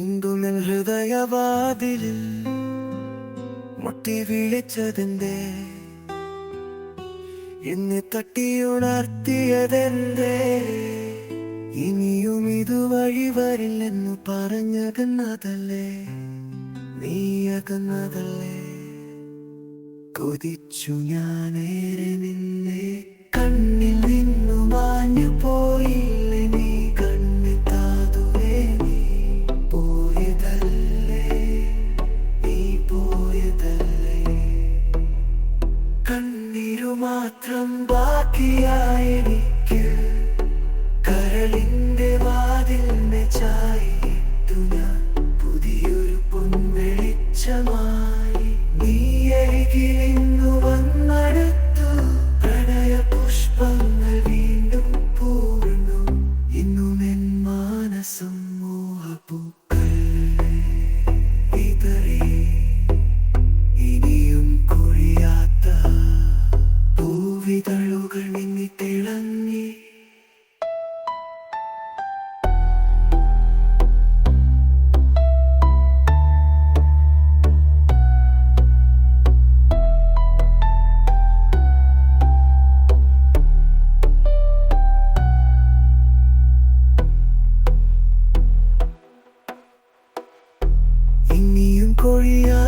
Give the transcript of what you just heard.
ഇന്ദുനിൻ ഹൃദയവാതിലിൽ മുട്ടി വിളിച്ചതെന്തേ? എന്നെ തട്ടിയുണർത്തിയതെന്തേ? ഇനിയും ഇതുവഴി വരില്ലെന്നു പറഞ്ഞതെന്നതല്ലേ? നീ അകന്നതല്ലേ? കൊതിച്ചു ഞാനേറെ നിന്നെ, കണ്ണിൽ നിന്നു മാഞ്ഞു പോയില്ലേ നീ? കണ്ണിൽ താതുവേ നീ പോയതല്ലേ? നീ പോയതല്ലേ? കണ്ണീരു മാത്രം ബാക്കിയായി എനിക്ക്, കരളിന്റെ വാതിലിനെ ചായിട്ടു ഞാൻ പുതിയൊരു പൊൻവെളിച്ചമായി. നീ അരികിലിന്നു വന്നടുത്തു, പ്രണയ പുഷ്പങ്ങൾ വീണ്ടും പൂർണ്ണു. ഇന്നും എൻ മാനസം മോഹപ്പൂക്കൾ വിതറി, ഇനിയും കൊഴിയാത്ത പൂവിതളുകൾ മിന്നി തിളങ്ങി. ഇനിയും കൊഴിയാ